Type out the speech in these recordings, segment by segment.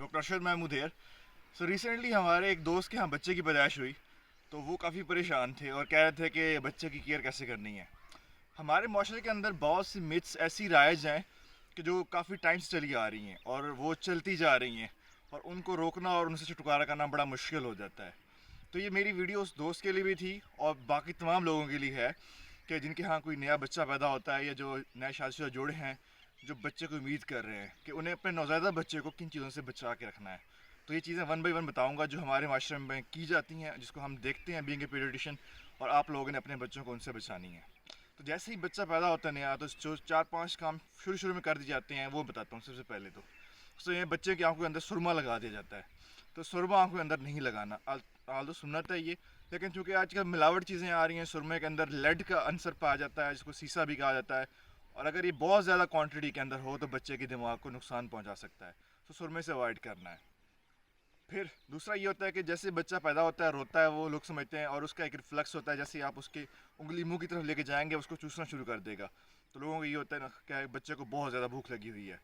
Doctor Arshad Mahmood here. So recently हमारे एक दोस्त के यहाँ बच्चे की पैदाइश हुई, तो वो काफ़ी परेशान थे और कह रहे थे कि बच्चे की केयर कैसे करनी है। हमारे माशरे के अंदर बहुत सी मिथ्स ऐसी राइज हैं कि जो काफ़ी टाइम से चली आ रही हैं और वो चलती जा रही हैं, और उनको रोकना और उनसे छुटकारा करना बड़ा मुश्किल हो जाता है। तो ये मेरी वीडियो उस दोस्त के लिए भी थी और बाकी तमाम लोगों के लिए है कि जिनके यहाँ कोई नया बच्चा पैदा होता है या जो नए शादीशुदा जोड़े हैं जो बच्चे को उम्मीद कर रहे हैं कि उन्हें अपने नौज़ायदा बच्चे को किन चीज़ों से बचा के रखना है। तो ये चीज़ें वन बाई वन बताऊंगा जो हमारे माशरे में की जाती हैं, जिसको हम देखते हैं बीइंग ए पीडियाट्रिशियन, और आप लोगों ने अपने बच्चों को उनसे बचानी है। तो जैसे ही बच्चा पैदा होता है नया, तो जो 4-5 काम शुरू में कर दिए जाते हैं वो बताता हूँ। सबसे पहले तो ये बच्चे की आंखों के अंदर सुरमा लगा दिया जाता है। तो सुरमा आंखों के अंदर नहीं लगाना, आल तो सुन्नत है ये, लेकिन चूँकि आजकल मिलावट चीज़ें आ रही हैं, सुरमे के अंदर लेड का अंसर पाया जाता है जिसको सीसा भी कहा जाता है, और अगर ये बहुत ज़्यादा क्वांटिटी के अंदर हो तो बच्चे के दिमाग को नुकसान पहुंचा सकता है। तो सुरमे से अवॉइड करना है। फिर दूसरा ये होता है कि जैसे बच्चा पैदा होता है रोता है, वो लोग समझते हैं, और उसका एक रिफ्लेक्स होता है, जैसे आप उसकी उंगली मुंह की तरफ लेके जाएंगे उसको चूसना शुरू कर देगा। तो लोगों को ये होता है ना कि बच्चे को बहुत ज़्यादा भूख लगी हुई है।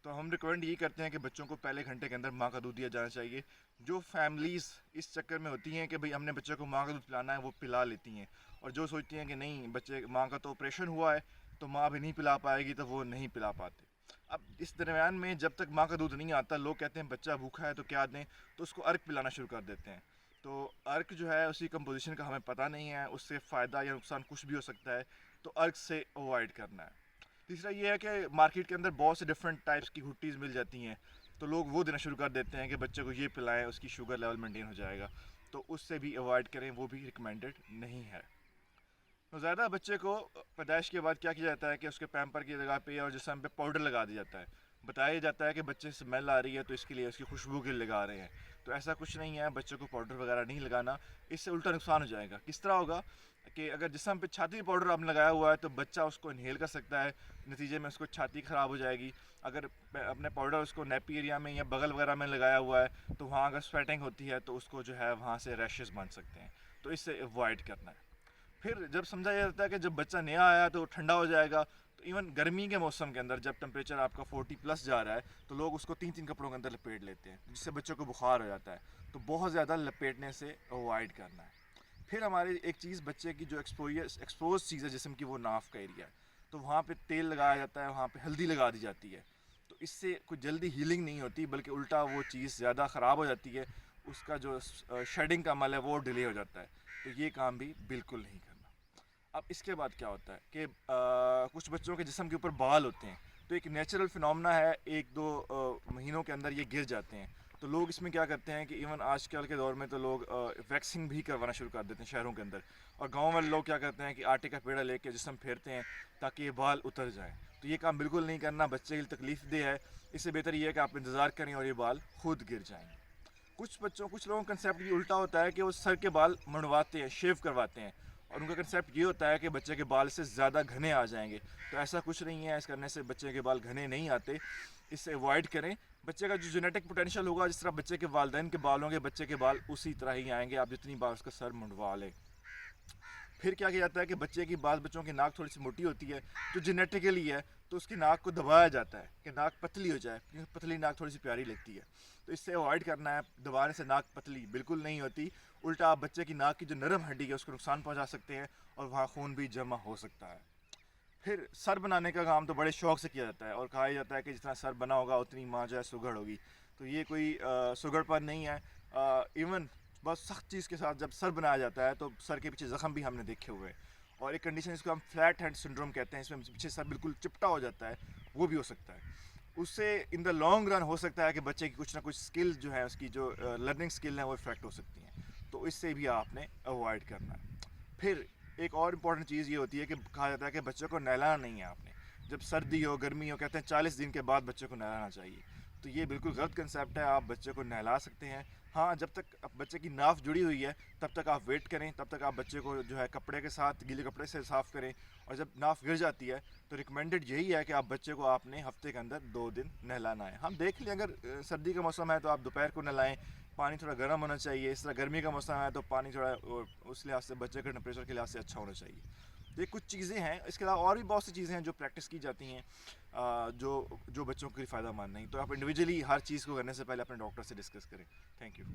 तो हम रिकमेंड यही करते हैं कि बच्चों को पहले घंटे के अंदर माँ का दूध दिया जाना चाहिए। जो फैमिलीज़ इस चक्कर में होती हैं कि भाई हमने बच्चे को माँ का दूध पिलाना है, वो पिला लेती हैं, और जो सोचती हैं कि नहीं बच्चे माँ का तो ऑपरेशन हुआ है तो माँ भी नहीं पिला पाएगी, तो वो नहीं पिला पाते। अब इस दरमियान में जब तक माँ का दूध नहीं आता, लोग कहते हैं बच्चा भूखा है तो क्या दें, तो उसको अर्क पिलाना शुरू कर देते हैं। तो अर्क जो है उसकी कंपोजिशन का हमें पता नहीं है, उससे फ़ायदा या नुकसान कुछ भी हो सकता है, तो अर्क से अवॉइड करना है। तीसरा ये है कि मार्केट के अंदर बहुत से डिफरेंट टाइप्स की घुट्टीज़ मिल जाती हैं, तो लोग वो देना शुरू कर देते हैं कि बच्चे को ये पिलाएं, उसकी शुगर लेवल मेंटेन हो जाएगा। तो उससे भी अवॉइड करें, वो भी रिकमेंडेड नहीं है। तो ज़्यादा बच्चे को पैदाइश के बाद क्या किया जाता है कि उसके पैम्पर की जगह पे और जिस्म पे पाउडर लगा दिया जाता है। बताया जाता है कि बच्चे से स्मेल आ रही है तो इसके लिए उसकी खुशबू के लिए लगा रहे हैं। तो ऐसा कुछ नहीं है, बच्चे को पाउडर वगैरह नहीं लगाना, इससे उल्टा नुकसान हो जाएगा। किस तरह होगा कि अगर जिस्म पे छाती पे पाउडर आपने लगाया हुआ है तो बच्चा उसको इनहेल कर सकता है, नतीजे में उसको छाती ख़राब हो जाएगी। अगर अपने पाउडर उसको नेपी एरिया में या बगल वगैरह में लगाया हुआ है तो वहाँ अगर स्वेटिंग होती है तो उसको जो है वहाँ से रैशेस बन सकते हैं। तो इससे अवॉइड करना है। फिर जब समझा जाता है कि जब बच्चा नया आया तो ठंडा हो जाएगा, तो इवन गर्मी के मौसम के अंदर जब टेम्परेचर आपका 40+ जा रहा है तो लोग उसको 3-3 कपड़ों के अंदर लपेट लेते हैं, जिससे बच्चों को बुखार हो जाता है। तो बहुत ज़्यादा लपेटने से अवॉइड करना है। फिर हमारी एक चीज़ बच्चे की जो एक्सपोज चीज़ है जिस्म की, वो नाफ का एरिया है। तो वहाँ पे तेल लगाया जाता है, वहाँ पे हल्दी लगा दी जाती है। तो इससे कोई जल्दी हीलिंग नहीं होती, बल्कि उल्टा वो चीज़ ज़्यादा ख़राब हो जाती है, उसका जो शेडिंग का अमल है वो डिले हो जाता है। तो ये काम भी बिल्कुल नहीं करना। अब इसके बाद क्या होता है कि कुछ बच्चों के जिस्म के ऊपर बाल होते हैं, तो एक नेचुरल फिनोमेना है, 1-2 महीनों के अंदर ये गिर जाते हैं। तो लोग इसमें क्या करते हैं कि इवन आजकल के दौर में तो लोग वैक्सिंग भी करवाना शुरू कर देते हैं शहरों के अंदर, और गाँव वाले लोग क्या करते हैं कि आटे का पेड़ा लेके जिस्म फेरते हैं ताकि ये बाल उतर जाएँ। तो ये काम बिल्कुल नहीं करना, बच्चे के लिए तकलीफ दे है। इससे बेहतर ये है कि आप इंतज़ार करें और ये बाल खुद गिर जाएंगे। कुछ लोगों का कंसेप्ट ये उल्टा होता है कि वो सर के बाल मुड़वाते हैं, शेव करवाते हैं, और उनका कंसेप्ट ये होता है कि बच्चे के बाल से ज़्यादा घने आ जाएंगे। तो ऐसा कुछ नहीं है, इस करने से बच्चे के बाल घने नहीं आते, इससे अवॉइड करें। बच्चे का जो जेनेटिक पोटेंशियल होगा, जिस तरह बच्चे के वालिदैन के बाल होंगे, बच्चे के बाल उसी तरह ही आएंगे, आप जितनी बार उसका सर मुंडवा लें। फिर क्या किया जाता है कि बच्चे की बच्चों की नाक थोड़ी सी मोटी होती है जो जेनेटिकली है, तो उसकी नाक को दबाया जाता है कि नाक पतली हो जाए, क्योंकि पतली नाक थोड़ी सी प्यारी लगती है। तो इससे अवॉइड करना है, दबाने से नाक पतली बिल्कुल नहीं होती, उल्टा आप बच्चे की नाक की जो नरम हड्डी है उसको नुकसान पहुंचा सकते हैं और वहाँ खून भी जमा हो सकता है। फिर सर बनाने का काम तो बड़े शौक से किया जाता है, और कहा जाता है कि जितना सर बना होगा उतनी माँ जो है सुघड़ होगी। तो ये कोई सुघड़पन नहीं है। इवन बहुत सख्त चीज़ के साथ जब सर बनाया जाता है तो सर के पीछे ज़ख्म भी हमने देखे हुए हैं, और एक कंडीशन इसको हम फ्लैट हैंड सिंड्रोम कहते हैं, इसमें पीछे सर बिल्कुल चिपटा हो जाता है, वो भी हो सकता है। उससे इन द लॉन्ग रन हो सकता है कि बच्चे की कुछ ना कुछ स्किल जो है, उसकी जो लर्निंग स्किल है वो इफेक्ट हो सकती हैं। तो इससे भी आपने अवॉइड करना है। फिर एक और इम्पॉर्टेंट चीज़ ये होती है कि कहा जाता है कि बच्चों को नहलाना नहीं है आपने, जब सर्दी हो गर्मी हो, कहते हैं 40 दिन के बाद बच्चे को नहलाना चाहिए। तो ये बिल्कुल गलत कंसेप्ट है, आप बच्चे को नहला सकते हैं। हाँ, जब तक बच्चे की नाफ जुड़ी हुई है तब तक आप वेट करें, तब तक आप बच्चे को जो है कपड़े के साथ, गीले कपड़े से साफ़ करें, और जब नाफ गिर जाती है तो रिकमेंडेड यही है कि आप बच्चे को आपने हफ्ते के अंदर 2 दिन नहलाना है। हम देख लें, अगर सर्दी का मौसम है तो आप दोपहर को नहलाएं, पानी थोड़ा गर्म होना चाहिए। इस तरह गर्मी का मौसम है तो पानी थोड़ा उस लिहाज से बच्चे के टेम्परेचर के लिहाज से अच्छा होना चाहिए। یہ کچھ چیزیں ہیں، اس کے علاوہ اور بھی بہت سی چیزیں ہیں جو پریکٹس کی جاتی ہیں جو بچوں کے لیے فائدہ مند نہیں. تو آپ انڈیویجولی ہر چیز کو کرنے سے پہلے اپنے ڈاکٹر سے ڈسکس کریں. Thank you.